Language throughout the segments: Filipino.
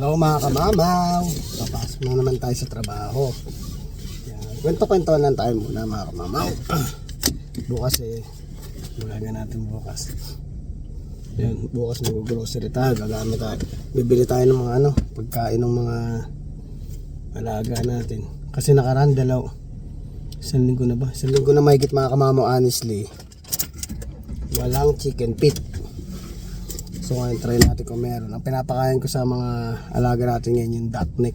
Hello mga kamamaw, papasok na naman tayo sa trabaho. Kwento-kwento lang tayo muna mga kamamaw. Bukas bulagan natin bukas. Yan, bukas mag-grocery tayo, gagamit tayo. Bibili tayo ng mga pagkain ng mga alaga natin. Kasi nakaraan isang linggo na ba? Isang linggo na mahigit mga kamamaw, honestly. Walang chicken feet. So ngayon try natin kung meron. Ang pinapakain ko sa mga alaga natin ngayon yung duck neck.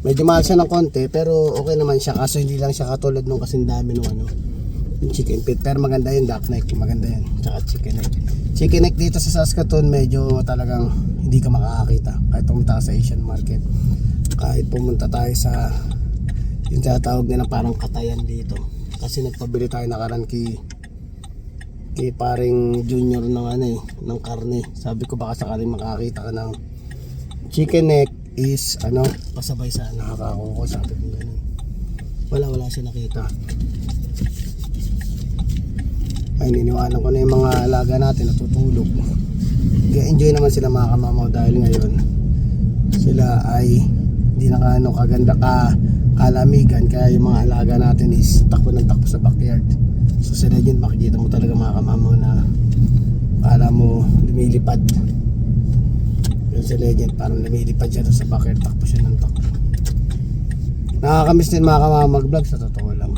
Medyo mahal siya ng konti pero okay naman siya, kaso hindi lang siya katulad nung kasing dami nung yung chicken feet. Pero maganda yung duck neck, maganda yan. Tsaka chicken neck. Chicken neck dito sa Saskatoon medyo talagang hindi ka makakakita kahit pumunta ka sa Asian market. Kahit pumunta tayo sa yung tinatawag nila parang katayan dito. Kasi nagpabili tayo nakaraan kay paring junior ng karne. Sabi ko baka sakaling makakita ka ng chicken neck is pasabay sa nakakakuko. Sabi ko ganun. Wala siya nakita. Ay niniwanan ko na yung mga alaga natin natutulog. Enjoy naman sila mga kamamaw dahil ngayon sila ay hindi na kaganda kalamigan, kaya yung mga alaga natin is takbo ng takbo sa backyard. So sa legend makikita mo talaga mga kamamaw na para mo lumilipad. Yung sa legend parang lumilipad siya sa backyard, takbo siya ng takbo. Nakakamiss din mga kamamaw mag-vlog sa totoo lang.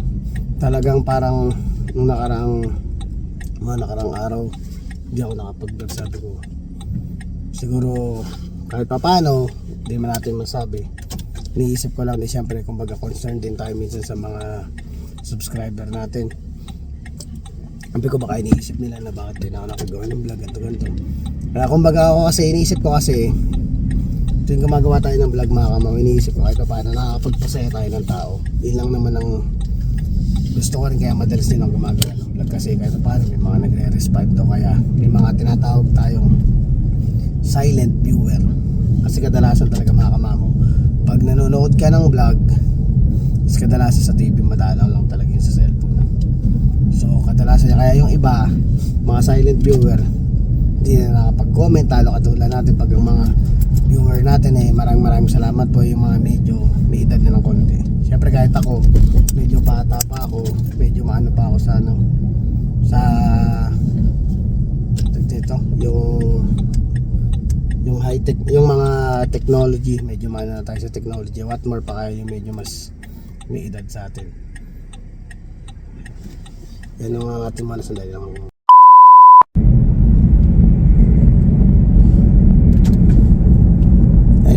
Talagang parang nung nakaraang araw hindi ako nakapag-vlog. Sabi ko siguro kahit paano hindi man natin masabi. Iniisip ko lang din siyempre kumbaga concerned din tayo minsan sa mga subscriber natin. Sabi ko baka iniisip nila na bakit din ako nakagawa ng vlog ganito. Kaya kumbaga ako kasi iniisip ko kasi tuwing gumagawa tayo ng vlog mga kamamaw, iniisip ko kahit paano nakakapagpasaya tayo ng tao. Yun lang naman ang gusto ko rin, kaya madalas din ako gumagawa ng vlog kasi kahit paano may mga nagre-respond to, kaya may mga tinatawag tayong silent viewer. Kasi kadalasan talaga mga kamamaw pag nanonood ka ng vlog is kadalasan sa TV madalang lang talaga yun sa cellphone. So kadalasan kaya yung iba mga silent viewer hindi na nakapag-comment, talo katulad natin pag yung mga viewer natin maraming salamat po, yung mga medyo may edad na ng konti. Siyempre kahit ako medyo bata pa ako, medyo maano pa ako sa dito yung high tech, yung mga technology, medyo maano na tayo sa technology. What more pa kayo yung medyo mas may edad sa atin. Yan ang ating mga sandali lang.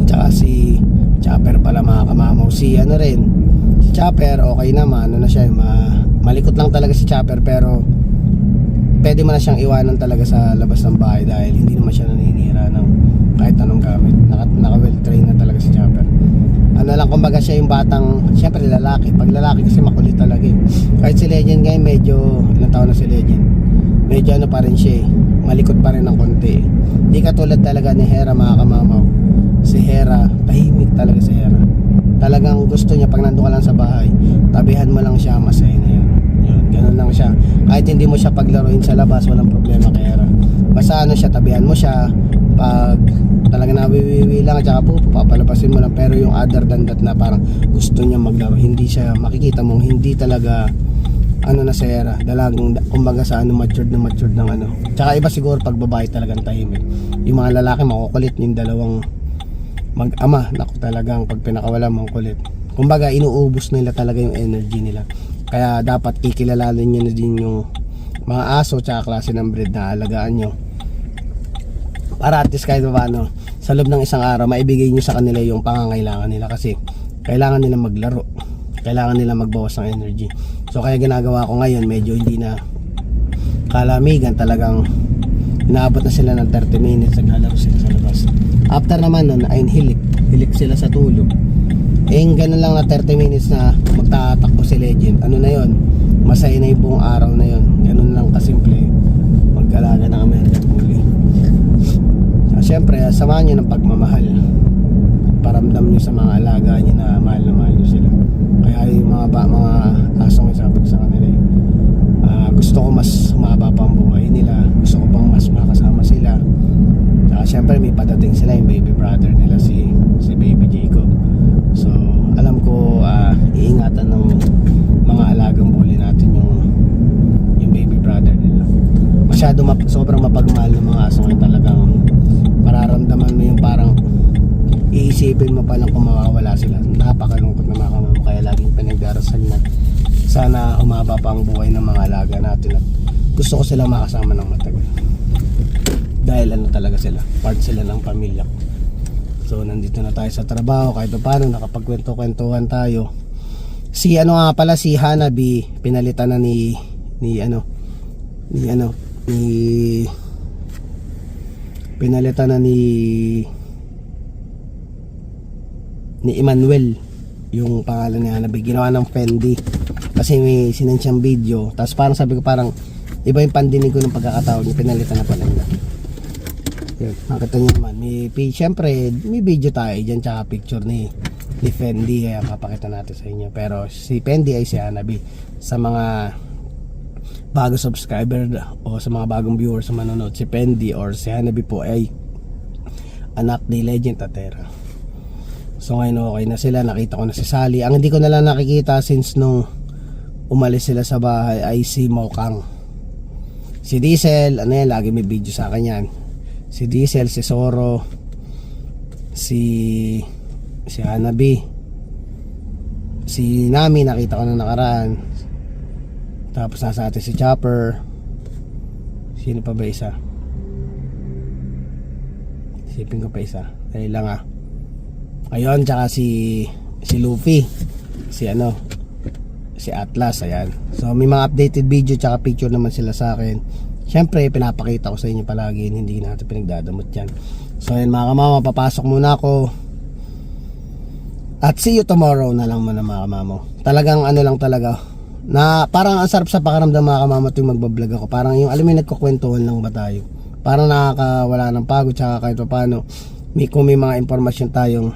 Tsaka si Chopper pala mga kamamaw, si Chopper okay naman, na siya, malikot lang talaga si Chopper, pero pwede mo na siyang iwanan talaga sa labas ng bahay dahil hindi naman siya naninira ng kahit anong gamit. Naka well trained na talaga si Chopper. Lang kumbaga siya yung batang, siyempre lalaki, pag lalaki kasi makulit talaga kahit si Legend ngayon medyo ilang taon na si Legend, medyo pa rin siya malikot pa rin ng konti. Hindi katulad talaga ni Hera mga kamamaw. Si Hera, tahimik talaga si Hera. Talagang gusto niya pag nandun ka lang sa bahay, tabihan mo lang siya, masaya na yun. Ganun lang siya. Kahit hindi mo siya paglaruin sa labas, walang problema kay Hera. Basta siya, tabihan mo siya. Pag talaga nawiwiwi lang at saka papalapasin mo lang. Pero yung other than that na parang gusto niya maglaro, hindi siya, makikita mong hindi talaga na si Hera. Dalagang kumbaga sa matured ng Tsaka iba siguro pag babae talagang tahimik. Yung mga lalaki makukulit, yung dalawang mag-ama, naku talagang pag pinakawala mong kulit. Kumbaga inuubos nila talaga yung energy nila. Kaya dapat ikilalanin nyo na din yung mga aso tsaka klase ng breed na alagaan nyo. Para at least kahit paano sa loob ng isang araw maibigay nyo sa kanila yung pangangailangan nila. Kasi kailangan nila maglaro, kailangan nila magbawas ng energy. So kaya ginagawa ko ngayon, medyo hindi na kalamigan, talagang inaabot na sila ng 30 minutes naglalaro sila sa labas. After naman nun ay hilik sila sa tulog. Ganun lang na 30 minutes na magtatakbo si Legend. Na yun, masaya na yung buong araw na yun. Ganun lang kasimple mag-alaga ng American Bully. Siyempre samahan nyo ng pagmamahal, paramdam nyo sa mga alaga nyo na mahal nyo sila. Kaya yung mga asong sabi ko sa kanila gusto ko mas humaba pa ang buhay nila, gusto ko pang mas makasama sila. Syempre may padating sila yung baby brother nila si baby Jacob. So alam ko iingatan ng mga alagang bully natin yung baby brother nila. Sobrang mapagmahal ng mga aso ngayon, talagang mararamdaman mo yung parang iisipin mo pa lang kung mawawala sila. Napakalungkot na mga kamamo, kaya laging pinagdarasal na sana humaba pa ang buhay ng mga alaga natin at gusto ko silang makasama ng matagal. Dahil ano talaga sila, part sila ng pamilya ko. So nandito na tayo sa trabaho, kahit paano nakapagkwento-kwentuhan tayo. Si Hanabi, pinalitan na ni Emmanuel yung pangalan ni Hanabi, ginawa ng Fendi kasi may sinend siyang video, tapos parang sabi ko parang iba yung pandinig ko ng pagkakatawag niya, pinalitan na pala nila. Yun, nakita niyo naman siyempre may video tayo dyan tsaka picture ni Fendi, kaya papakita natin sa inyo. Pero si Fendi ay si Hanabi. Sa mga bagong subscriber o sa mga bagong viewers sa manonood, si Fendi or si Hanabi po ay anak ni Legend Tatera. So ngayon okay na sila, nakita ko na si Sally. Ang hindi ko na lang nakikita since nung umalis sila sa bahay ay si Mokang. Si Diesel, lagi may video sa akin yan. Si Diesel, si Soro, si Hanabi, si Nami nakita ko na nakaraan. Tapos nasa atin si Chopper. Sino pa ba isa? Isipin ko pa isa. Dahil lang ayun, tsaka si Luffy, si Atlas, ayan. So may mga updated video tsaka picture naman sila sa akin. Syempre pinapakita ko sa inyo palagi, hindi natin pinagdadamot yan. So ayan mga kamama, papasok muna ako. At see you tomorrow na lang muna mga kamamo. Talagang lang talaga, na parang ang sarap sa pakiramdam mga kamamo tuwing magbablog ako. Parang yung alam mo yung nagkukwentuhan lang ba tayo. Parang nakakawala ng pagod, tsaka kahit paano kung may mga impormasyon tayong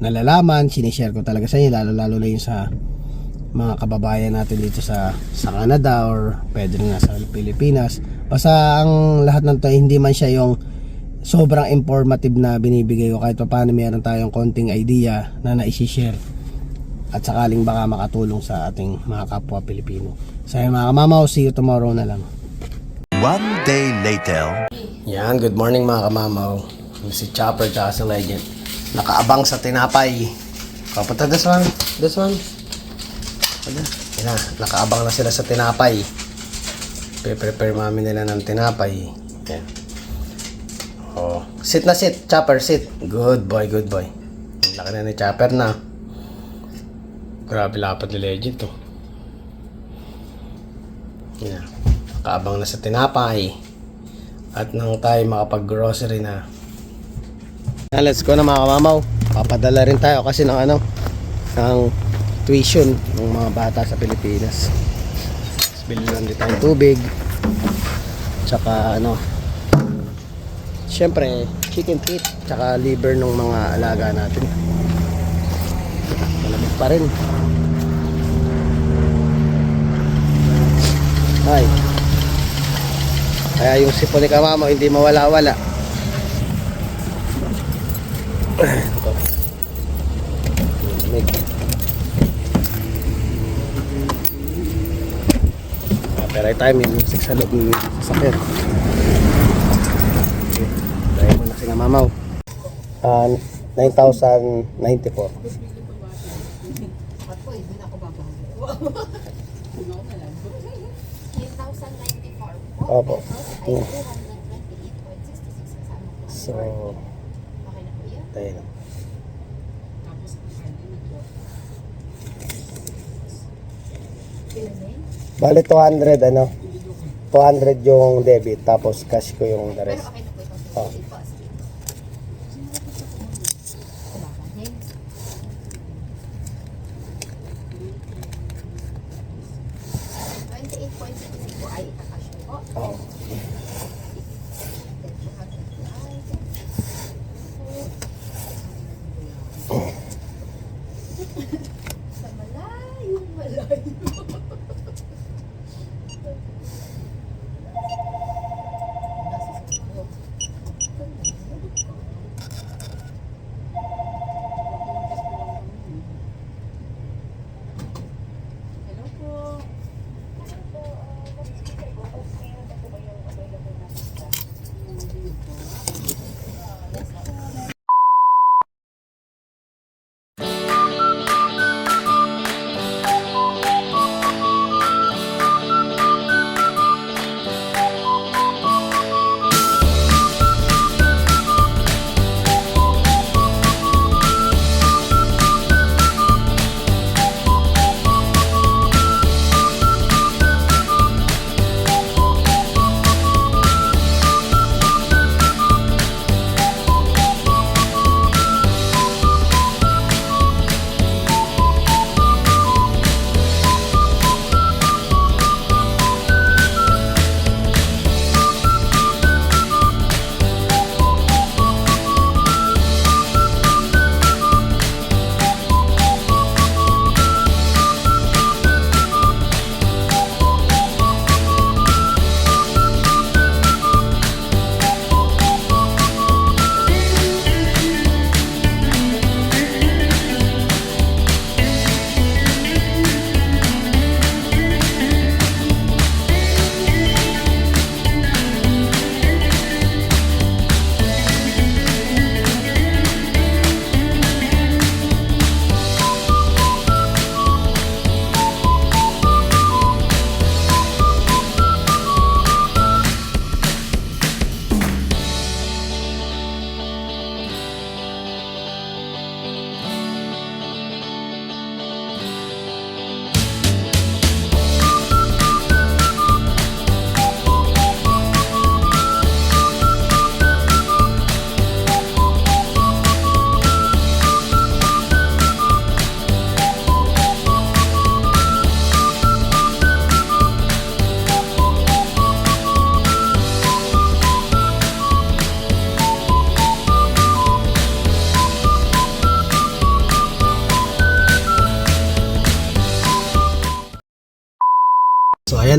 nalalaman, sinishare ko talaga sa inyo, lalo na yung sa mga kababayan natin dito sa Canada or pwede rin sa Pilipinas. Basta ang lahat ng to, hindi man siya yung sobrang informative na binibigay ko, kahit paano meron tayong konting idea na naisishare at sakaling baka makatulong sa ating mga kapwa Pilipino. So mga kamamaw, see you tomorrow na lang. One day later. Yan, good morning mga kamamaw. Si Chopper at si Legend nakaabang sa tinapay. Kapunta this one. Yan, nakaabang na sila sa tinapay. Prepare mami nila ng tinapay. Yan. Oh, sit na sit, Chopper, sit. Good boy. Laki na ni Chopper na. Grabe lapad ni Legend to. Yan. Nakaabang na sa tinapay. At nang tayo makapag-grocery na. Let's go na mga kamamaw. Papadala rin tayo kasi ng ng tuition ng mga bata sa Pilipinas. Bili lang din tayong tubig. Tsaka syempre chicken feet tsaka liver ng mga alaga natin. Malamig pa rin. Ay. Kaya yung sipon ni kamamo hindi mawala-wala. Malamig. Pero tayo may music sa loob ng sakit. Okay. Dahil mo na sinamamaw. 9,094. Opo. So, tayo lang. Bale 200 200 yung debit tapos cash ko yung the rest. Oh. Oh. Sa malayo.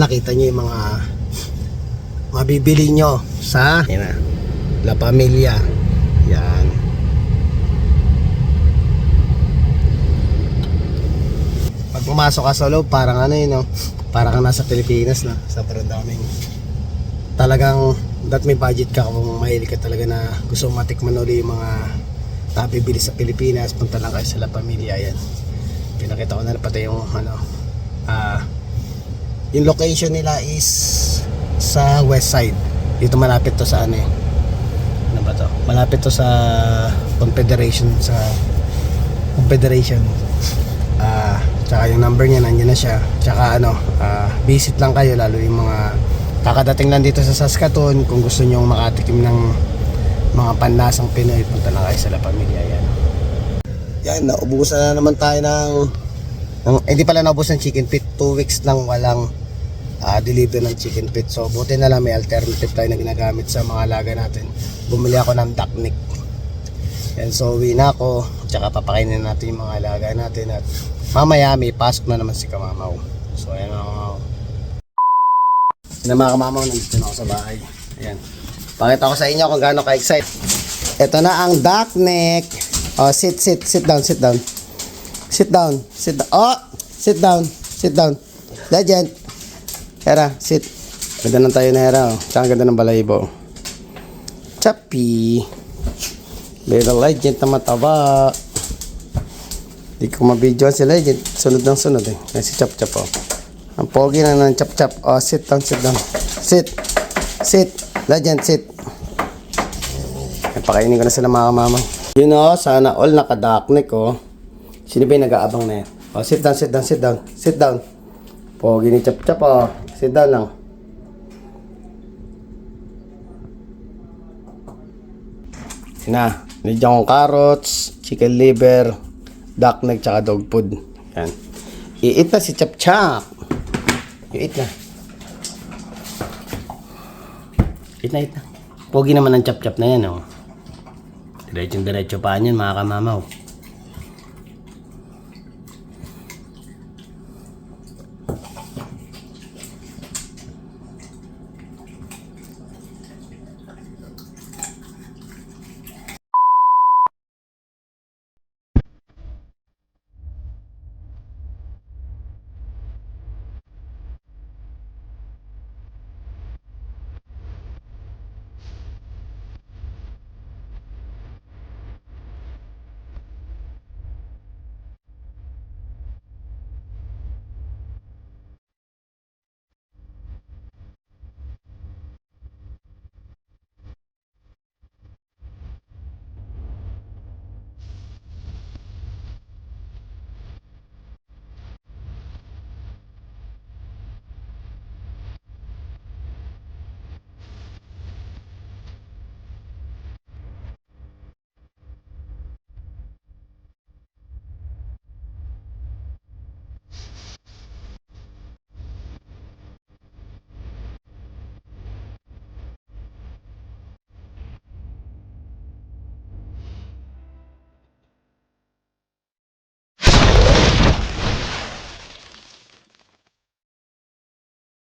makita nyo yung mga mabibili nyo sa La Familia. Yan. Pag pumasok ka sa loob, parang ano yun, no? Parang ka nasa Pilipinas na. Sobrang daming. Talagang that may budget ka kung mahilig ka talaga na gusto matikman uli yung mga nabibili sa Pilipinas. Punta lang kayo sa La Familia. Yan. Pinakita ko na pati yung ano, yung location nila is sa west side. Dito malapit to sa ano eh. Ano ba to? Malapit to sa Confederation. Tsaka yung number niya nandiyan na siya. Tsaka ano, visit lang kayo, lalo yung mga kakadating lang dito sa Saskatoon. Kung gusto nyo makatikim ng mga panlasang Pinoy, punta lang kayo sa La Familia. Yan. Yan, naubusan na naman tayo ng hindi pala naubos ng chicken feet. 2 weeks lang walang deliver ng chicken feet. So buti na lang may alternative tayo na ginagamit sa mga alaga natin. Bumili ako ng duck neck. And so uwi na ako. Tsaka papakainin natin yung mga alaga natin. At mamaya may pasok na naman si Kamamaw. So ayan mga Kamamaw, nandito na ako sa bahay. Ayan. Pakita ko sa inyo kung gaano ka-excite. Ito na ang duck neck. Oh, sit down. Sit down. Oh, sit down. Legend. Hera, sit. Ganda ng tayo na Hera. Oh. Tsaka ganda ng balahibo. Chappy. Little Legend na mataba. Di ko mabidyoan si Legend. Sunod eh. Yan si Chap. Oh. Ang pogi na ng Chap. Oh, sit down. Sit. Legend, sit. Pakainin ko na sila mga Kamamaw. Yun o, sana all nakadaknik o. Sino ba yung nag-aabang na yan? O, sit down. Pogi ni Chap o. Sit down lang. Yun na. Nidyan kong carrots, chicken liver, duck neck, tsaka dog food. Yan. I-eat na si Chap. I-eat na. Eat na. Pogi naman ang Chap na yan o. Diretso pa yan mga Kamamaw.